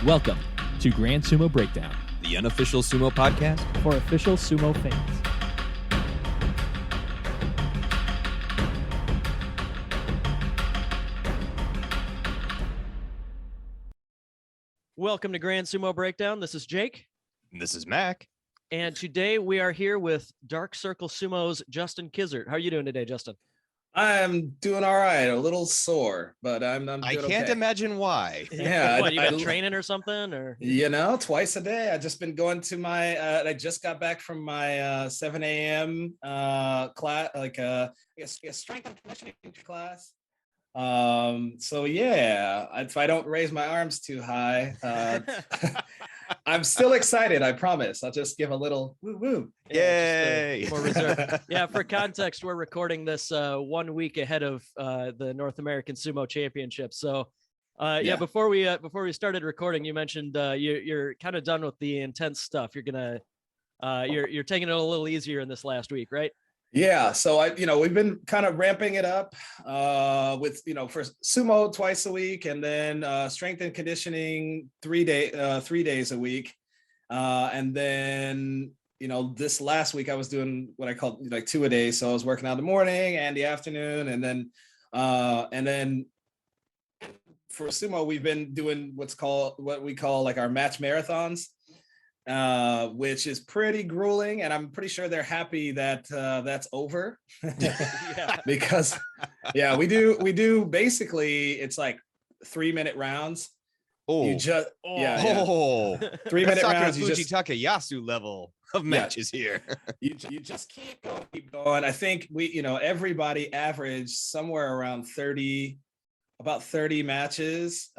Welcome to Grand Sumo Breakdown, the unofficial sumo podcast for official sumo fans. Welcome to Grand Sumo Breakdown. This is Jake. And this is Mac. And today we are here with Dark Circle Sumo's Justin Kizzart. How are you doing today, Justin? I'm doing all right. A little sore, but I'm I doing can't okay. imagine why. Yeah, What, you got training or something? Or twice a day. I just been going to my. I just got back from my 7 a.m. Class, like I guess strength and conditioning class. So yeah, if I don't raise my arms too high, I'm still excited. I promise. I'll just give a little woo woo. Yay! More reserved. Yeah, for context, we're recording this 1 week ahead of the North American Sumo Championship. So, before we started recording, you mentioned you're kind of done with the intense stuff. You're gonna you're taking it a little easier in this last week, right? Yeah, so we've been kind of ramping it up with for sumo twice a week, and then strength and conditioning 3 days a week, and then this last week I was doing what I call like 2 a day. So I was working out in the morning and the afternoon, and then for sumo we've been doing what we call like our match marathons. Which is pretty grueling, and I'm pretty sure they're happy that that's over. Because we do basically it's like 3-minute rounds. You just 3-minute rounds. You just Takayasu level of matches here. you just keep going. I think everybody averaged somewhere around 30 matches.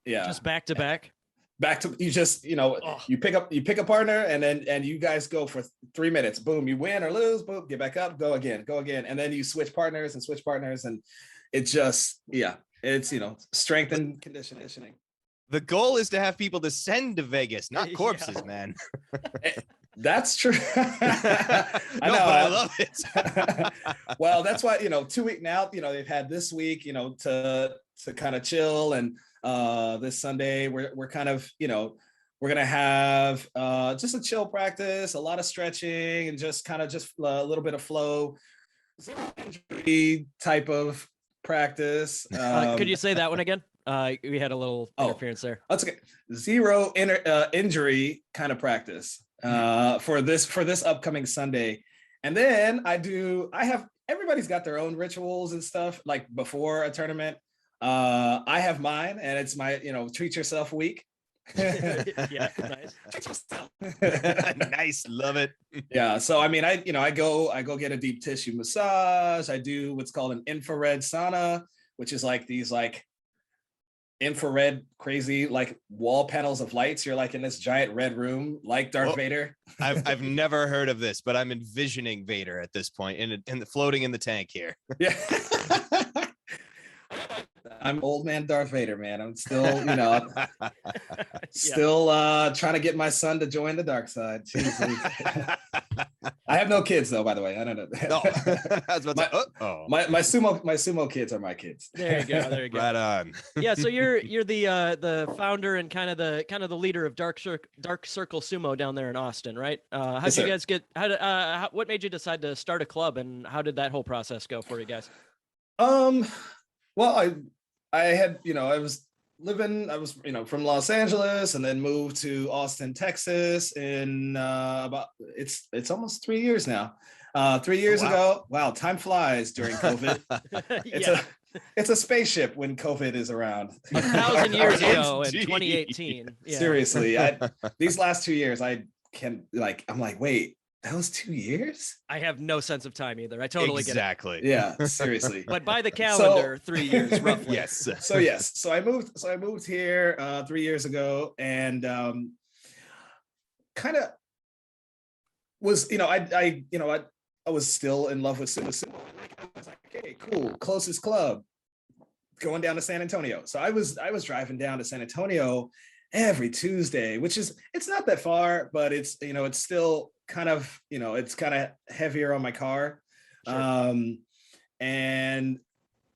Just back to back. You just you pick a partner, and you guys go for 3 minutes. Boom, you win or lose. Boom, get back up, go again, and then you switch partners, and it just it's strength and conditioning. The goal is to have people descend to Vegas, not corpses, man. That's true. I know, but I love it. Well, that's why 2 weeks now. They've had this week, to kind of chill, and this Sunday we're kind of we're gonna have just a chill practice, a lot of stretching, and just a little bit of flow, zero injury type of practice. Could you say that one again? We had a little interference there. That's okay. Zero injury kind of practice for this upcoming Sunday. And then everybody's got their own rituals and stuff like before a tournament. I have mine, and it's my treat yourself week. Yeah, nice. Treat yourself. Nice, love it. Yeah, so I mean, I go get a deep tissue massage. I do what's called an infrared sauna, which is like these infrared crazy like wall panels of lights. You're like in this giant red room like Darth Vader. I've never heard of this, but I'm envisioning Vader at this point and floating in the tank here. Yeah. I'm old man Darth Vader, man. I'm still, trying to get my son to join the dark side. I have no kids though, by the way. I don't know. No. I was about to my sumo kids are my kids. There you go. Right on. Yeah, so you're the founder and kind of the leader of Dark Circle Sumo down there in Austin, right? How did you guys get? What made you decide to start a club, and how did that whole process go for you guys? Well, I had, I was from Los Angeles, and then moved to Austin, Texas in it's almost 3 years now. 3 years ago. Wow, time flies during COVID. It's a spaceship when COVID is around. 1,000 years ago in 2018. Yeah. Seriously, these last 2 years, I'm like, wait, that was 2 years? I have no sense of time either. I totally get it. Exactly. Yeah, seriously. But by the calendar, 3 years roughly. Yes. So I moved here 3 years ago, and kind of was I was still in love with sumo. I was like, okay, cool, closest club, going down to San Antonio. So I was driving down to San Antonio every Tuesday, which it's not that far, but it's still kind of it's kind of heavier on my car. Sure. And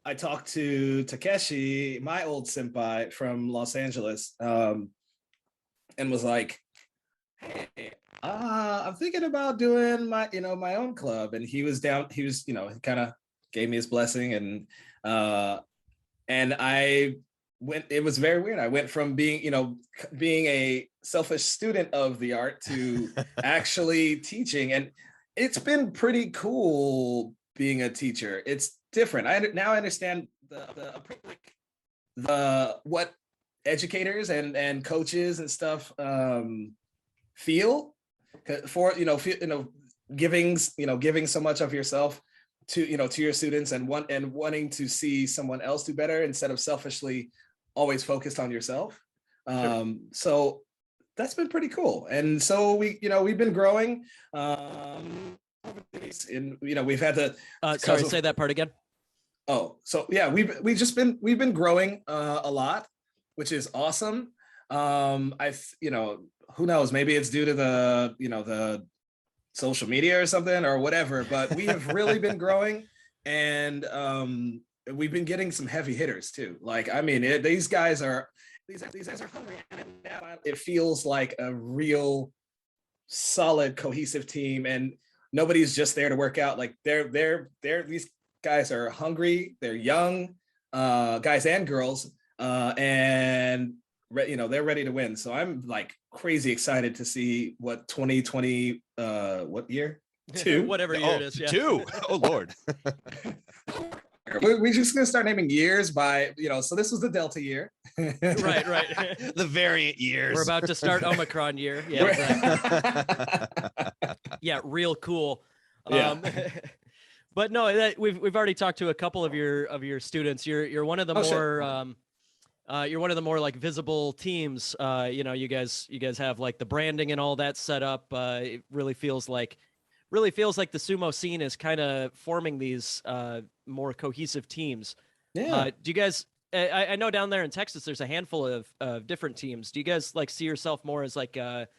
I talked to Takeshi, my old senpai from Los Angeles, and was like, "Hey, I'm thinking about doing my own club." And he was down. He was, he kind of gave me his blessing, and I went. It was very weird. I went from being a selfish student of the art to actually teaching, and it's been pretty cool being a teacher. It's different. Now I understand the what educators and coaches and stuff feel for giving so much of yourself to your students and wanting to see someone else do better instead of selfishly always focused on yourself. So that's been pretty cool. And so we've been growing. And we've had to sorry, say that part again. Oh, so yeah, we've been growing a lot, which is awesome. Who knows, maybe it's due to the social media or something or whatever, but we have really been growing, and we've been getting some heavy hitters too. Like, I mean, these guys are hungry, and now it feels like a real solid cohesive team, and nobody's just there to work out. Like these guys are hungry, they're young, guys and girls, and they're ready to win. So I'm like crazy excited to see what 2020 what year? 2 whatever year it is. Yeah. 2. Oh Lord. We're just gonna start naming years by so this was the Delta year. right The variant years. We're about to start Omicron year. Yeah. Yeah, real cool. Yeah. But no, we've already talked to a couple of your students. You're one of the you're one of the more like visible teams. You guys have like the branding and all that set up. It really feels like the sumo scene is kind of forming these more cohesive teams. Yeah. Do you guys? I know down there in Texas, there's a handful of different teams. Do you guys like see yourself more as like a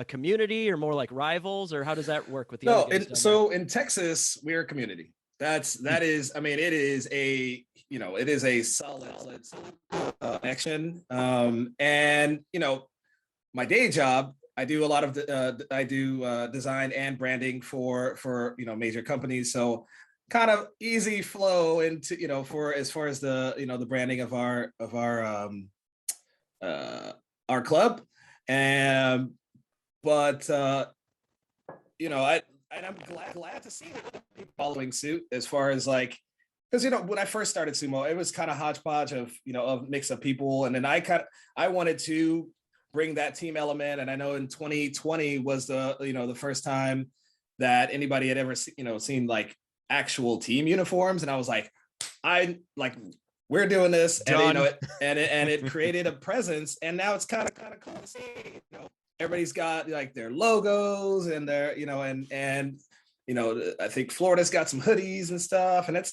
community or more like rivals, or how does that work with the other guys down there? In Texas, we're a community. That is, I mean, it is a solid action. And my day job, I do a lot of design and branding for major companies. So kind of easy flow into for as far as the branding of our club. And but I'm glad to see people following suit as far as like, because when I first started sumo, it was kind of hodgepodge of a mix of people, and then I wanted to bring that team element, and I know in 2020 was the first time that anybody had ever seen like actual team uniforms, and I was like, we're doing this, and it created a presence, and now it's kind of cool to see. Everybody's got like their logos and their and I think Florida's got some hoodies and stuff, and that's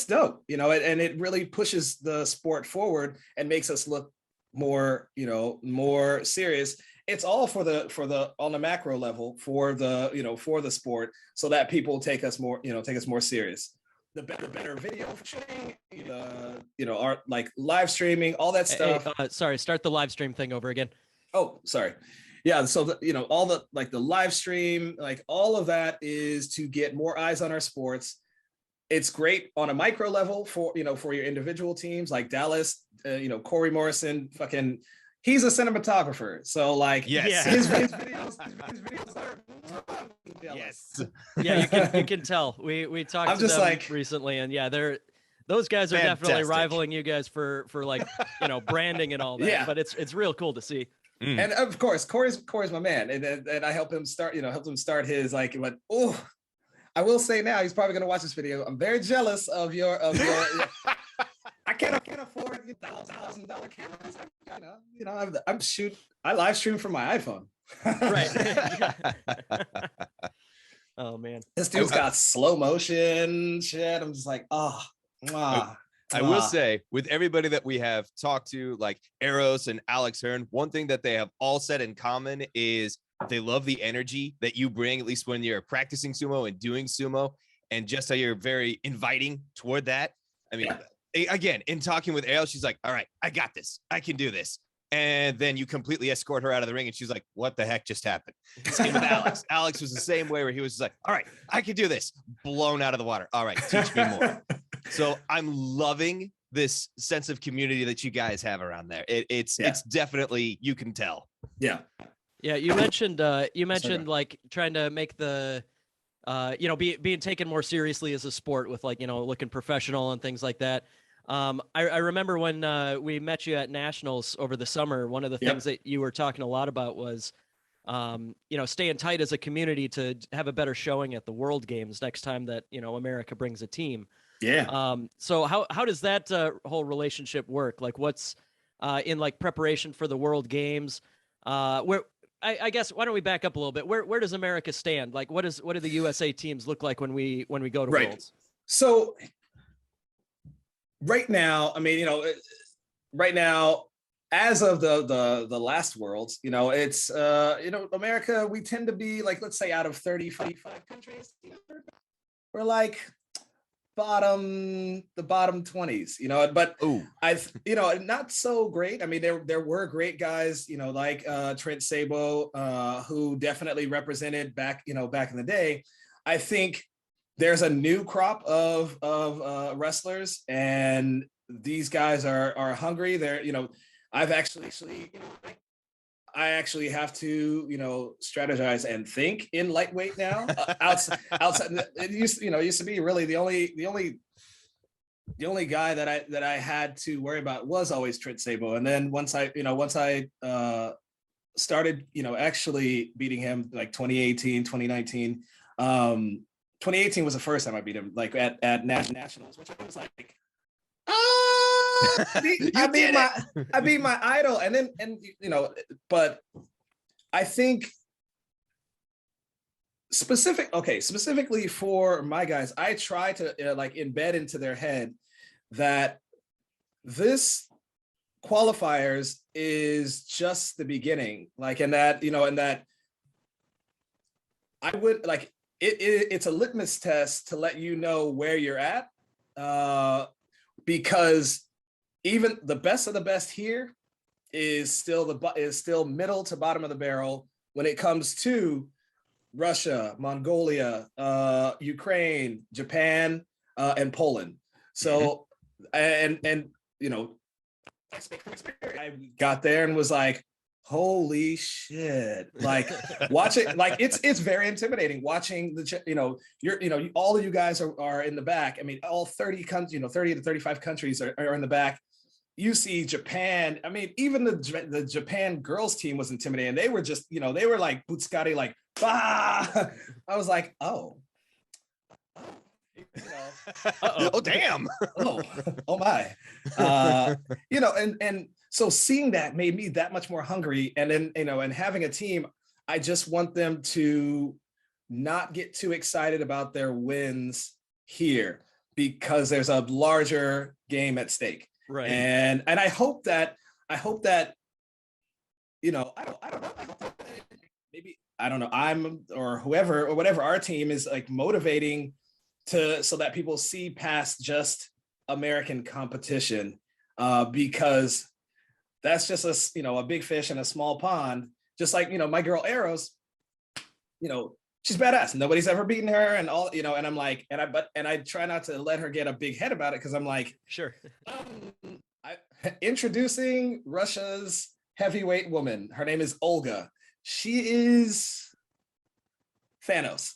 dope, and it really pushes the sport forward and makes us look more serious. It's all for the on the macro level for the sport, so that people take us more serious. The better video shooting, our like live streaming, all that stuff. Sorry, start the live stream thing over again. Oh, sorry. Yeah. So all the like the live stream, like all of that is to get more eyes on our sports. It's great on a micro level for your individual teams like Dallas, Corey Morrison, he's a cinematographer. So like, yes, his videos are yes. Yeah, you can tell. We talked to them recently, and yeah, those guys are fantastic. Definitely rivaling you guys for like branding and all that. Yeah. But it's real cool to see. And of course, Corey's my man, and I helped him start his like. But I will say now he's probably gonna watch this video. I'm very jealous of your. I can't afford $1,000 cameras. I live stream from my iPhone. Right. Oh man, this dude's got slow motion shit. I'm just like, I will say, with everybody that we have talked to, like Eros and Alex Hearn, one thing that they have all said in common is they love the energy that you bring, at least when you're practicing sumo and doing sumo, and just how you're very inviting toward that. I mean, again, in talking with Ariel, she's like, all right, I got this. I can do this. And then you completely escort her out of the ring. And she's like, what the heck just happened? Same with Alex. Alex was the same way, where he was just like, all right, I can do this. Blown out of the water. All right, teach me more. So I'm loving this sense of community that you guys have around there. It's definitely, you can tell. Yeah. Yeah. You mentioned like trying to make the, being taken more seriously as a sport with like, looking professional and things like that. I remember when we met you at Nationals over the summer, one of the things that you were talking a lot about was, staying tight as a community to have a better showing at the World Games next time that, America brings a team. Yeah. So how does that whole relationship work? Like what's in like preparation for the World Games? Where I guess, why don't we back up a little bit? Where does America stand? Like what do the USA teams look like when we go to Worlds? So right now, I mean, right now, as of the last Worlds, it's America, we tend to be like, let's say out of 30, 45 countries, we're like the bottom 20s, but not so great. I mean, there were great guys, like Trent Sabo, who definitely represented back in the day. I think there's a new crop of wrestlers, and these guys are hungry. They're, I actually have to, strategize and think in lightweight now. Outside, it used to be really the only guy that I had to worry about was always Trent Sabo. And then once I started, actually beating him like 2018, 2019. 2018 was the first time I beat him, like at nationals, which I was like, I beat my idol, but I think specifically for my guys, I try to embed into their head that this qualifiers is just the beginning, and that I would like it's a litmus test to let you know where you're at, because even the best of the best here is still middle to bottom of the barrel when it comes to Russia, Mongolia, Ukraine, Japan, and Poland. So, I got there and was like, holy shit, like watch it, like it's very intimidating watching all of you guys are in the back. I mean, all 30 countries, 30 to 35 countries are in the back. You see Japan, I mean, even the Japan girls team was intimidating. They were just, they were like Butskari, like, bah! I was like, oh Damn. oh my. And so seeing that made me that much more hungry. And then, and having a team, I just want them to not get too excited about their wins here, because there's a larger game at stake. Right. And I hope that, I don't know, maybe, I don't know, I'm, or whoever, or whatever, our team is like motivating so that people see past just American competition, because that's just a big fish in a small pond. Just like, my girl Arrows, she's badass. Nobody's ever beaten her, and all, and I'm like, and I try not to let her get a big head about it, because I'm like, sure. Introducing Russia's heavyweight woman. Her name is Olga. She is Thanos.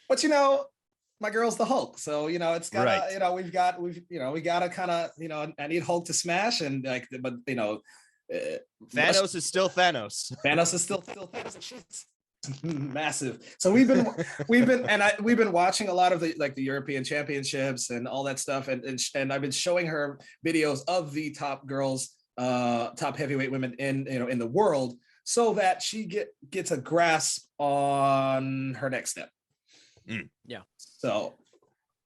But my girl's the Hulk, so it's gotta, right. We gotta kind of, I need Hulk to smash, and like, but Thanos is still Thanos. Thanos is still Thanos, and she's massive. So we've been watching a lot of the European Championships and all that stuff, and I've been showing her videos of the top girls, top heavyweight women in the world, so that she gets a grasp on her next step. Yeah. So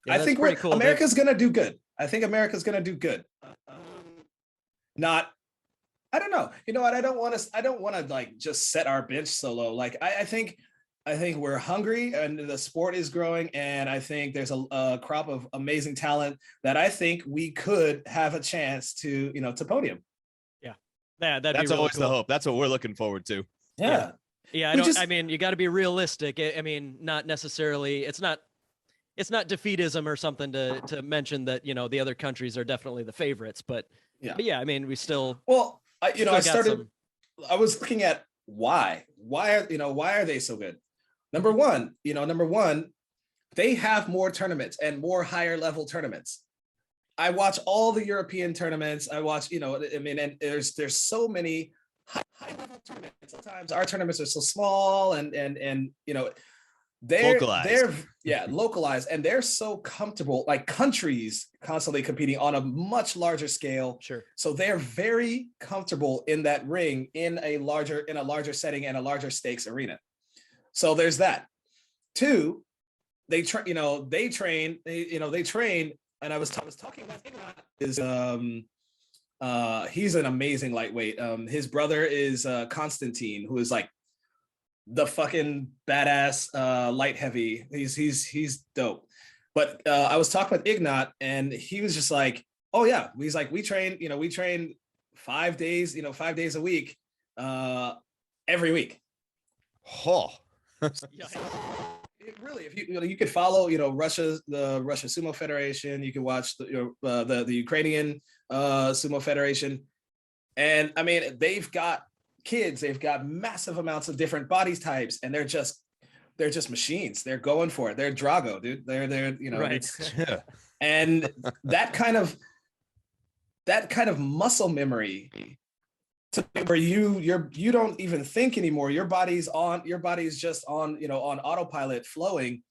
yeah, I think cool. America's gonna do good. I think America's gonna do good. I don't know. You know what? I don't want to like just set our bench so low. Like I think I think we're hungry and the sport is growing. And I think there's a crop of amazing talent that I think we could have a chance to, to podium. Yeah, that'd That's be really always cool. the hope. That's what we're looking forward to. Yeah. Yeah, I mean, you got to be realistic. I mean, not necessarily. It's not defeatism or something to mention that the other countries are definitely the favorites, but yeah, I mean, we still. Well, I some... I was looking at why are they so good? Number one, they have more tournaments and more higher level tournaments. I watch all the European tournaments. I watch, and there's so many high level tournaments. Sometimes our tournaments are so small and they're localized, and they're so comfortable, like countries constantly competing on a much larger scale. Sure. So they're very comfortable in that ring in a larger setting and a larger stakes arena. So there's that. Two, they train. And I was talking about is he's an amazing lightweight. His brother is Constantine, who is like the fucking badass light heavy. He's dope. But I was talking with Ignat, and he was just like, oh yeah, he's like, we train 5 days, 5 days a week, every week. Oh. It really, if you could follow, the Russia Sumo Federation, you can watch the Ukrainian Sumo Federation, and I mean, they've got kids, they've got massive amounts of different body types, and they're just machines. They're going for it. They're Drago, dude. They're right. And that kind of muscle memory, where you don't even think anymore. Your body's just on on autopilot flowing.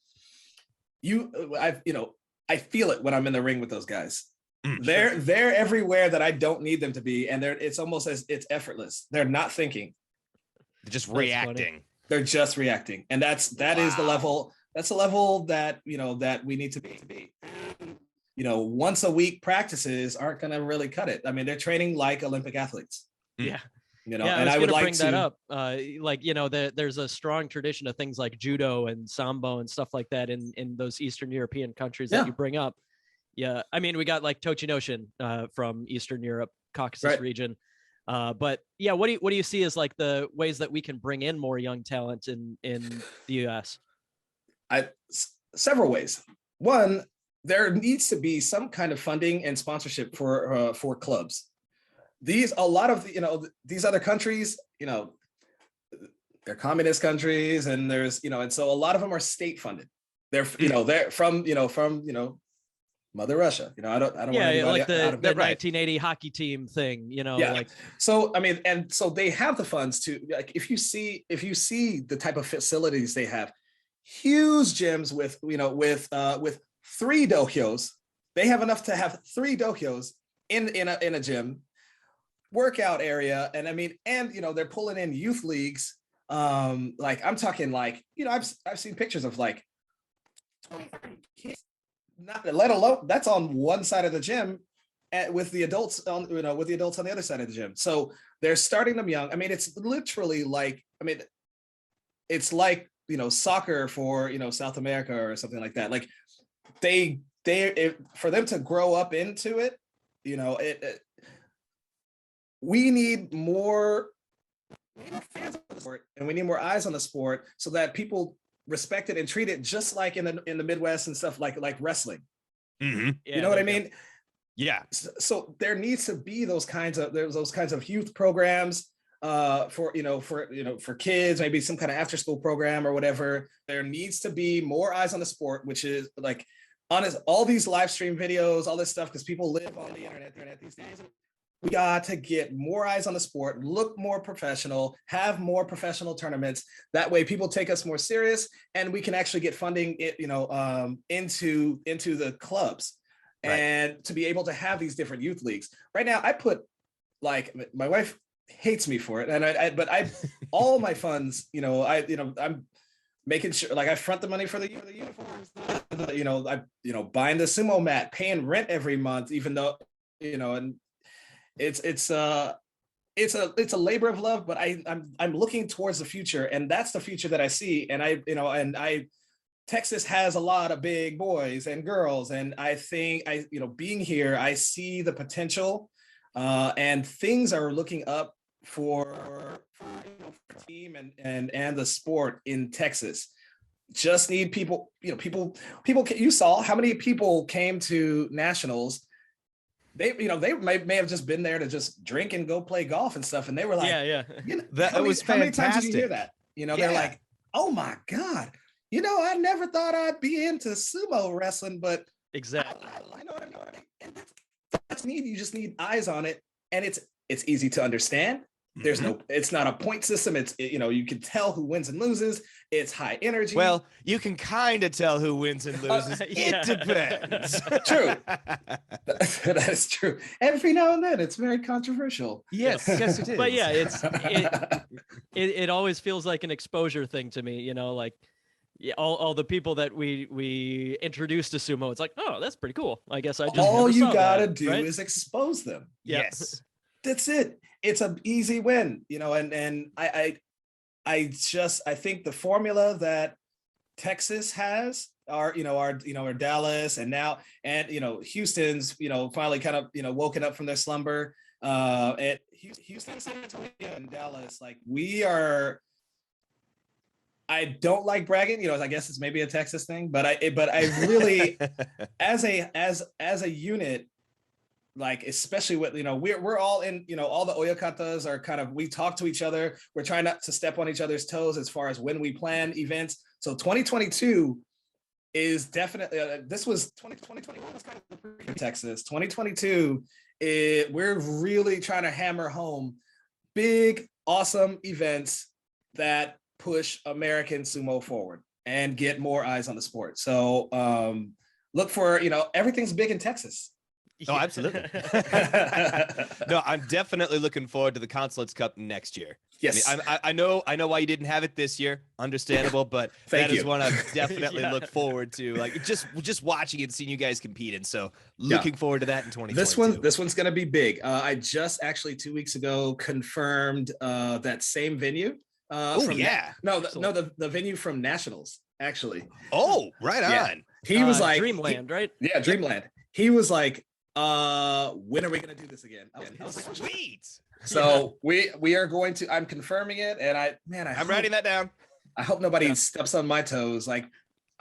I feel it when I'm in the ring with those guys. They're everywhere that I don't need them to be, and it's almost as it's effortless. They're not thinking. They're just reacting. Funny. They're just reacting, and that is the level. That's the level that that we need to be. Once a week practices aren't going to really cut it. I mean, they're training like Olympic athletes. Yeah. And I would like bring that up. There's a strong tradition of things like judo and sambo and stuff like that in those Eastern European countries that you bring up. Yeah, I mean, we got like Tochinoshin from Eastern Europe, Caucasus region. But yeah, what do you see as like the ways that we can bring in more young talent in the U.S.? Several ways. One, there needs to be some kind of funding and sponsorship for clubs. These other countries, they're communist countries, and there's and so a lot of them are state funded. They're they're from Mother Russia. I don't want anybody like the 1980 right. hockey team thing. So I mean, and so they have the funds to, like, if you see the type of facilities they have, huge gyms with 3 dojos. They have enough to have 3 dojos in a gym, workout area, and I mean, and they're pulling in youth leagues. Like I'm talking like I've seen pictures of like 20, 30 kids, not let alone that's on one side of the gym, and with the adults on the other side of the gym. So they're starting them young. I mean, it's literally like, it's like soccer for South America or something like that. Like for them to grow up into it, we need more fans on the sport, and we need more eyes on the sport, so that people respect it and treat it just like in the Midwest and stuff, like wrestling. Mm-hmm. Yeah, you know what I mean? Yeah. So there needs to be those kinds of youth programs for kids, maybe some kind of after school program or whatever. There needs to be more eyes on the sport, which is like honest, all these live stream videos, all this stuff, because people live on the internet these days. We got to get more eyes on the sport, look more professional, have more professional tournaments. That way people take us more serious, and we can actually get funding into the clubs. Right. And to be able to have these different youth leagues. Right now, I put, like, my wife hates me for it, and but all my funds, I'm making sure, like, I front the money for the uniforms, buying the sumo mat, paying rent every month, even though, and it's it's a labor of love, but I'm looking towards the future, and that's the future that I see. And Texas has a lot of big boys and girls, and I think being here, I see the potential, and things are looking up for the team and the sport in Texas. Just need people, people. You saw how many people came to nationals. They may have just been there to just drink and go play golf and stuff, and they were like, that was fantastic. How many times did you hear that? They're like, oh my God, I never thought I'd be into sumo wrestling, but exactly, I know what I mean. And that's neat. You just need eyes on it, and it's easy to understand. There's it's not a point system. You can tell who wins and loses. It's high energy. Well, you can kind of tell who wins and loses. It depends. True. That is true. Every now and then, it's very controversial. Yes, yes, it is. But yeah, it always feels like an exposure thing to me. Like all the people that we introduced to sumo, it's like, oh, that's pretty coll. I guess I just all you gotta that, do right? is expose them. Yes, that's it. It's an easy win, and I think the formula that Texas has our Dallas and Houston's, finally kind of, woken up from their slumber. At Houston, San Antonio, and Dallas, like I don't like bragging, I guess it's maybe a Texas thing, but I really, as a unit, like, especially with, we're all in, all the Oyakatas are kind of, we talk to each other. We're trying not to step on each other's toes as far as when we plan events. So 2022 is definitely, this was 2021 was kind of the Texas. 2022, we're really trying to hammer home big, awesome events that push American sumo forward and get more eyes on the sport. So look for, everything's big in Texas. Oh, absolutely. No, I'm definitely looking forward to the Consulates Cup next year. Yes. I know why you didn't have it this year. Understandable, but that is one I definitely look forward to. Like just watching it and seeing you guys compete. And so looking forward to that in 2022. This one's gonna be big. I just actually 2 weeks ago confirmed that same venue. The venue from Nationals, actually. Oh, right on. He was like Dreamland, right? Yeah, Dreamland. He was like, when are we gonna do this again? I was like, sweet. So we are going to, I'm confirming it, and I'm writing that down. I hope nobody steps on my toes. Like,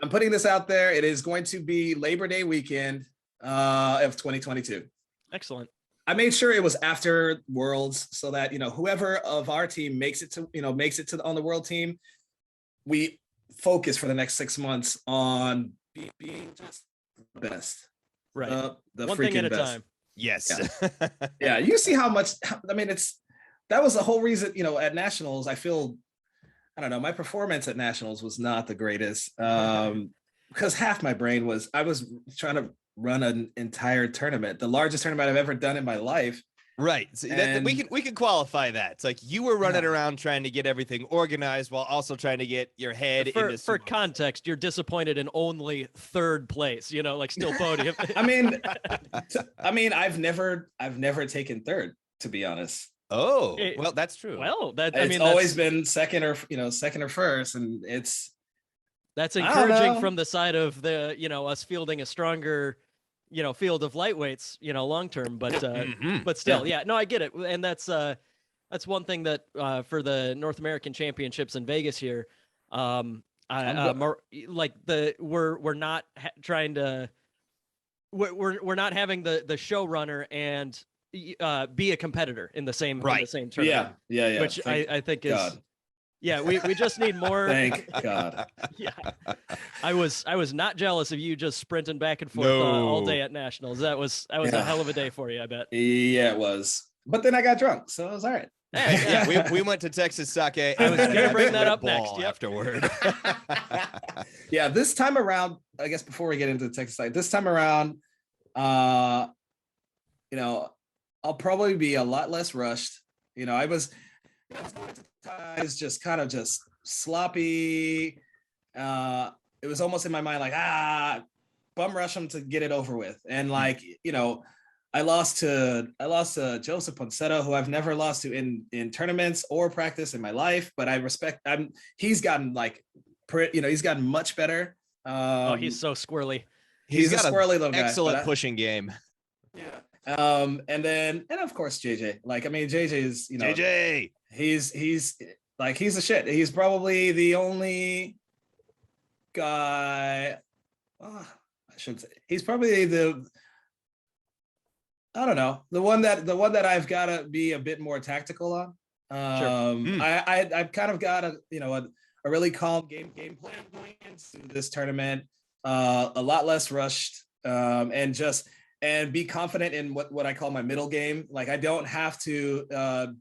I'm putting this out there. It is going to be Labor Day weekend of 2022. Excellent. I made sure it was after Worlds so that, whoever of our team makes it to on the world team, we focus for the next 6 months on being just the best. Right. The one freaking thing at a best. time. Yes. Yeah. You see how much, that was the whole reason, at Nationals, I feel, I don't know, my performance at Nationals was not the greatest. Because half my brain was, I was trying to run an entire tournament, the largest tournament I've ever done in my life. Right. So we can qualify that. It's like you were running around trying to get everything organized while also trying to get your head into for context, you're disappointed in only third place, like still podium. I've never taken third, to be honest. Oh, well, that's true. Well, it's always been second or first, and that's encouraging from the side of the, us fielding a stronger field of lightweights, long term, but still, no, I get it. And that's one thing that for the North American Championships in Vegas here, we're not trying to, we're not having the showrunner and be a competitor in the same tournament. Yeah. Which I think is. God. Yeah, we just need more. Thank God. Yeah, I was not jealous of you just sprinting back and forth all day at Nationals. That was a hell of a day for you, I bet. Yeah, it was. But then I got drunk, so it was all right. Yeah, we went to Texas Sake. I was going to bring that up next. Afterward. Yeah, this time around, I guess before we get into the Texas Sake, this time around, I'll probably be a lot less rushed. I was just kind of just sloppy. It was almost in my mind like, bum rush them to get it over with. And like, I lost to Joseph Ponsetto, who I've never lost to in tournaments or practice in my life, but I respect. He's gotten like, he's gotten much better. He's so squirrely. He's got a squirrely little guy. Excellent pushing game. Yeah. And of course JJ. Like, I mean, JJ is, JJ. He's like, he's the shit. He's probably the only guy. I shouldn't say. He's probably I don't know, the one that I've got to be a bit more tactical on. I've kind of got a really calm game plan going into this tournament, a lot less rushed, and be confident in what I call my middle game. Like, I don't have to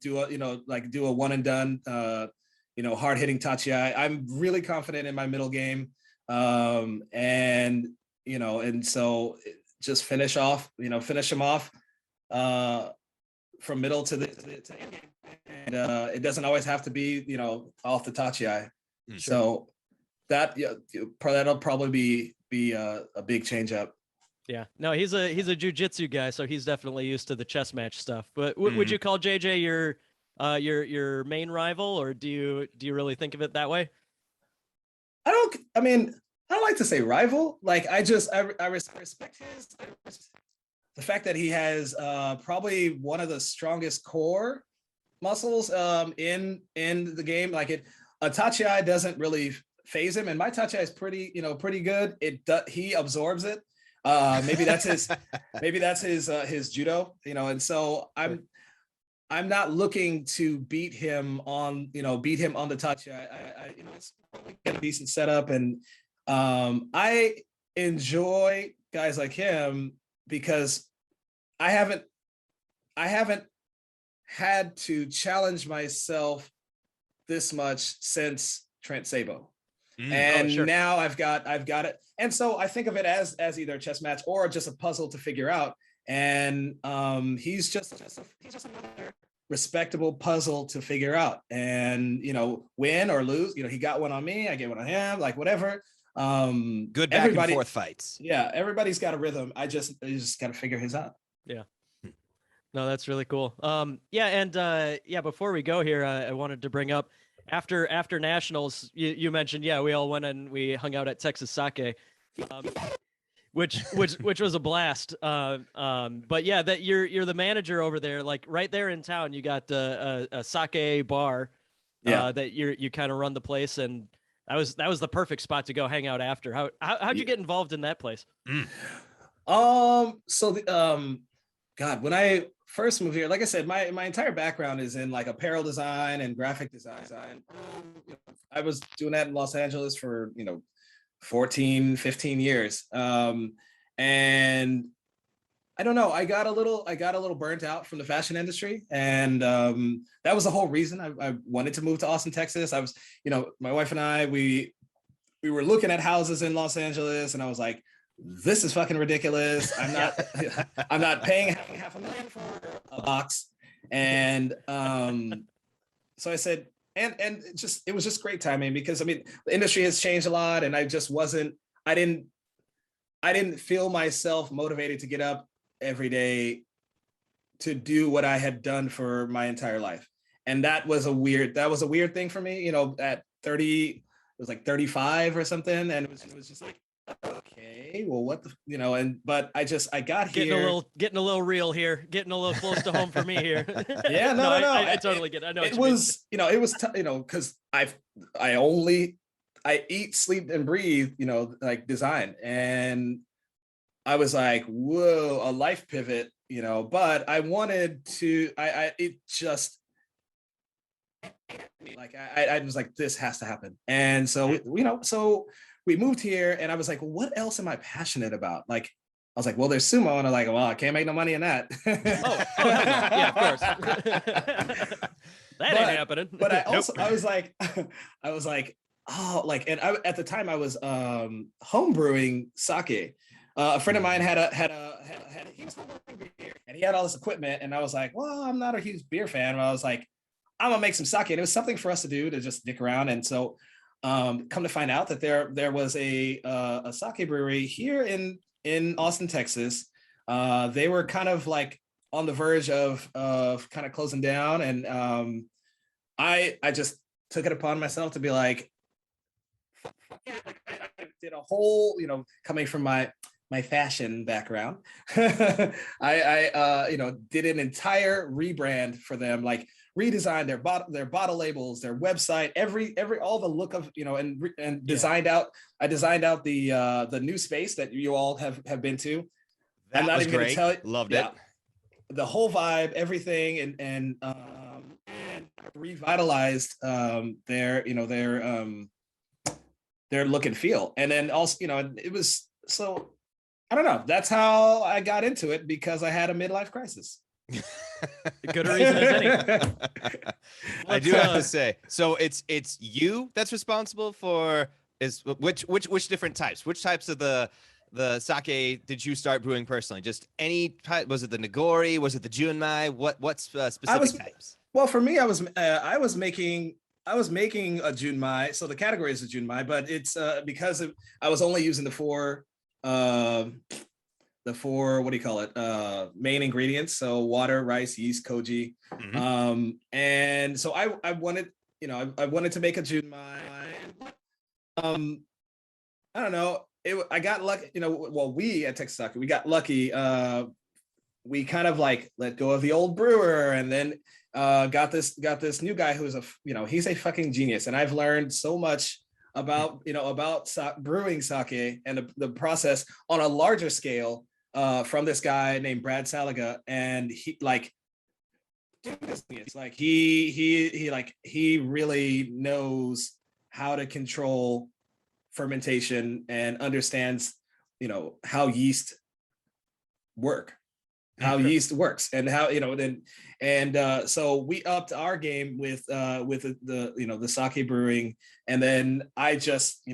do a one and done, hard hitting tachiai. I'm really confident in my middle game, and so just finish him off from middle to end game. And it doesn't always have to be off the tachiai. So that'll probably be a big change up. Yeah, no, he's a jujitsu guy, so he's definitely used to the chess match stuff. But would you call JJ your main rival, or do you really think of it that way? I don't like to say rival. Like, I respect the fact that he has probably one of the strongest core muscles in the game. Like, a tachiai doesn't really phase him, and my tachiai is pretty good. He absorbs it. Maybe that's his judo, and so I'm not looking to beat him on the tachiai. It's probably a decent setup, and I enjoy guys like him because I haven't had to challenge myself this much since Trent Sabo. And now I've got it. And so I think of it as either a chess match or just a puzzle to figure out. And he's just another respectable puzzle to figure out. And win or lose, he got one on me, I get one on him, like whatever. Good back and forth fights. Yeah, everybody's got a rhythm. You just got to figure his out. Yeah. No, that's really cool. Before we go here, I wanted to bring up after nationals, you mentioned, we all went and we hung out at Texas Sake, which was a blast. But yeah, that you're the manager over there, like right there in town. You got a sake bar, that you kind of run the place, and that was the perfect spot to go hang out after. How'd you get involved in that place? God, when I first moved here, like I said, my entire background is in like apparel design and graphic design. I was doing that in Los Angeles for 14, 15 years. And I don't know, I got a little burnt out from the fashion industry, and that was the whole reason I wanted to move to Austin, Texas. I was, my wife and I, we were looking at houses in Los Angeles, and I was like, this is fucking ridiculous. I'm not paying $500,000 for a box. And so I said, and it was just great timing, because the industry has changed a lot, and I didn't feel myself motivated to get up every day to do what I had done for my entire life. And that was a weird thing for me, at 30, it was like 35 or something. And it was just like, okay, well, what the, but I got here. Getting a little real here, getting a little close to home for me here. Yeah, no. I totally get it. I know it was, it was, because I eat, sleep, and breathe, like design. And I was like, whoa, a life pivot, but I wanted to, I was like, this has to happen. And so, so we moved here, and I was like, well, what else am I passionate about? Like, I was like, well, there's sumo. And I'm like, well, I can't make no money in that. Yeah, of course. Ain't happening. But I was like, oh, like, and at the time I was home brewing sake. A friend of mine he was beer, and he had all this equipment, and I was like, well, I'm not a huge beer fan, but I was like, I'm gonna make some sake. And it was something for us to do, to just dick around. And so come to find out that there was a sake brewery here in Austin, Texas, They were kind of like on the verge of kind of closing down, and I just took it upon myself to be like, yeah, I did a whole, coming from my fashion background, I did an entire rebrand for them, like redesigned their bottle labels, their website, every all the look of, and designed out. I designed out the new space that you all have been to. That I'm not was even great. gonna tell you, Loved it. The whole vibe, everything, and revitalized their look and feel. And then also, it was, so I don't know. That's how I got into it, because I had a midlife crisis. Good a reason as any. I do have to say, so it's you that's responsible for which different types? Which types of the sake did you start brewing personally? Just any type? Was it the Nagori? Was it the Junmai? What's specific types? Well, for me, I was making a Junmai. So the category is a Junmai, but it's because I was only using the four what do you call it? Main ingredients. So water, rice, yeast, koji. Mm-hmm. And so I wanted, I wanted to make a Junmai. I don't know. I got lucky, we at Texas Sake, we got lucky. We kind of like let go of the old brewer, and then got this new guy who's he's a fucking genius. And I've learned so much about brewing sake and the process on a larger scale from this guy named Brad Saliga. And he really knows how to control fermentation and understands how yeast works, and how so we upped our game with the sake brewing. And then I just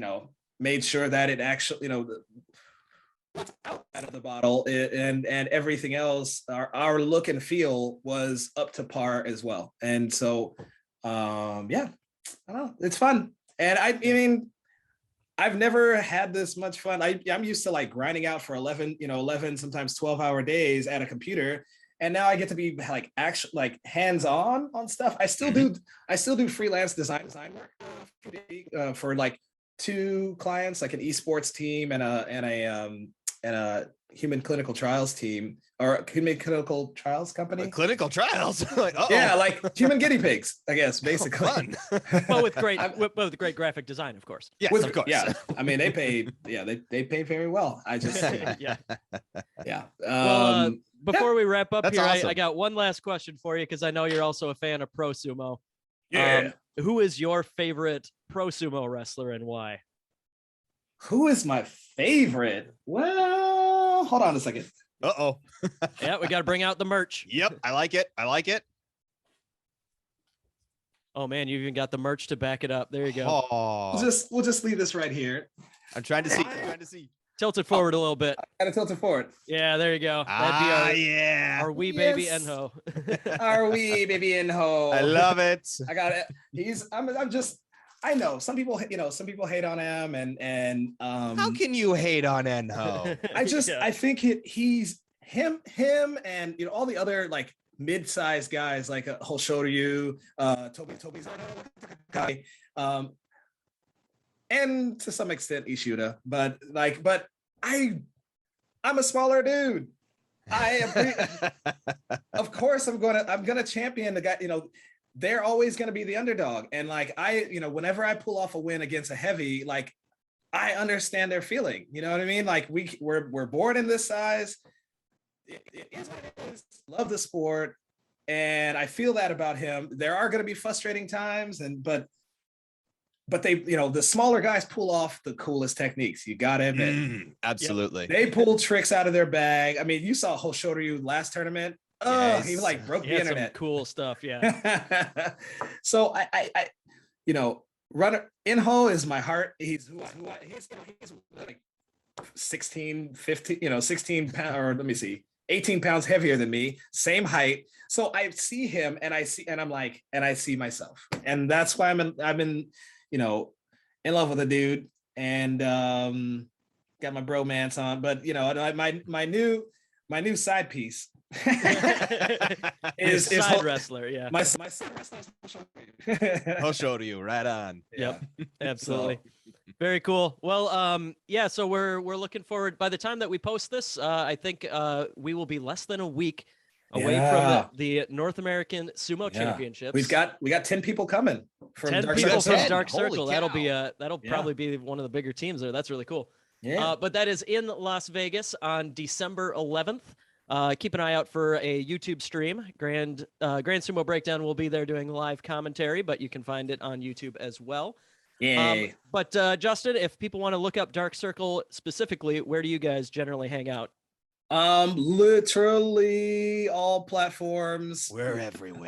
made sure that it actually out of the bottle, and everything else, our look and feel was up to par as well. And so I don't know, it's fun. And I mean, I've never had this much fun. I'm used to like grinding out for 11, sometimes 12-hour days at a computer. And now I get to be like actually like hands-on on stuff. I still do freelance design work for like 2 clients, like an esports team and a human clinical trials team, or human clinical trials company. Clinical trials? Yeah, like human guinea pigs, I guess, basically. Well, with great graphic design, of course. Yes, of course. Yeah, I mean, they pay very well. I just yeah. Well, before we wrap up here, awesome. I got one last question for you, because I know you're also a fan of pro sumo. Yeah. Who is your favorite pro sumo wrestler, and why? Who is my favorite? Well, hold on a second. Uh-oh. Yeah, we got to bring out the merch. Yep, I like it. Oh man, you even got the merch to back it up. There you go. Oh. We'll just leave this right here. I'm trying to see. Tilt it forward a little bit. Gotta tilt it forward. Yeah, there you go. That'd be our wee baby Enho. Our wee baby Enho. I love it. I got it. I know some people hate on him, and how can you hate on Enho? I think he's him and all the other like mid-sized guys like Hoshoryu, Toby's guy, and to some extent Ishuda, but I'm a smaller dude. Of course I'm gonna champion the guy. They're always going to be the underdog. And like, whenever I pull off a win against a heavy, like I understand their feeling, you know what I mean? Like we're born in this size. It is what it is. Love the sport. And I feel that about him. There are going to be frustrating times, but they, the smaller guys pull off the coolest techniques. You got to admit. Absolutely. They pull tricks out of their bag. I mean, you saw Hoshoryu last tournament. Oh, yes. He like broke the internet. Some cool stuff, yeah. So I runner Enho is my heart. He's like 16 pounds, or let me see, 18 pounds heavier than me, same height. So I see him and I see myself, and that's why I'm in in love with the dude, and got my bromance on. But my my new side piece is is side wrestler. Yeah. My side wrestler is I'll show to you. Right on. Yep. Absolutely. Very cool. Well, yeah. So we're looking forward. By the time that we post this, I think we will be less than a week away from the North American Sumo Championships. We got 10 people coming from 10 Dark people Circle. from Dark Holy Circle. cow. That'll probably be one of the bigger teams there. That's really cool. Yeah. But that is in Las Vegas on December 11th. Keep an eye out for a YouTube stream. Grand Sumo Breakdown will be there doing live commentary, but you can find it on YouTube as well. Yay. But Justin, if people want to look up Dark Circle specifically, where do you guys generally hang out? Literally all platforms. We're everywhere.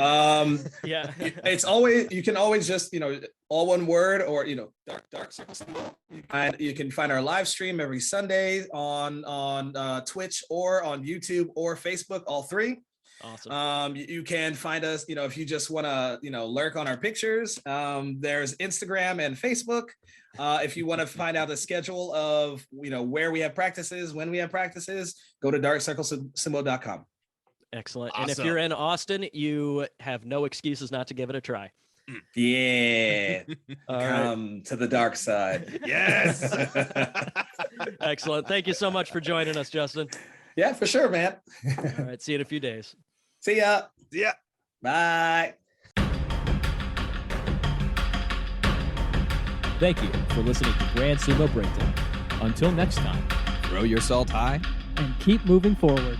Yeah. It's always, you can always just, all one word, or Dark Circle Sumo. You can find our live stream every Sunday on Twitch or on YouTube or Facebook, all three. Awesome. You can find us, if you just want to, lurk on our pictures. There's Instagram and Facebook. If you want to find out the schedule of, where we have practices, when we have practices, go to darkcirclesumo.com. Excellent. Awesome. And if you're in Austin, you have no excuses not to give it a try. Yeah. All right. Come to the dark side. Yes. Excellent. Thank you so much for joining us, Justin. Yeah, for sure, man. All right. See you in a few days. See ya. Yeah. Bye. Thank you for listening to Grand Sumo Breakdown. Until next time, Throw your salt high. and keep moving forward.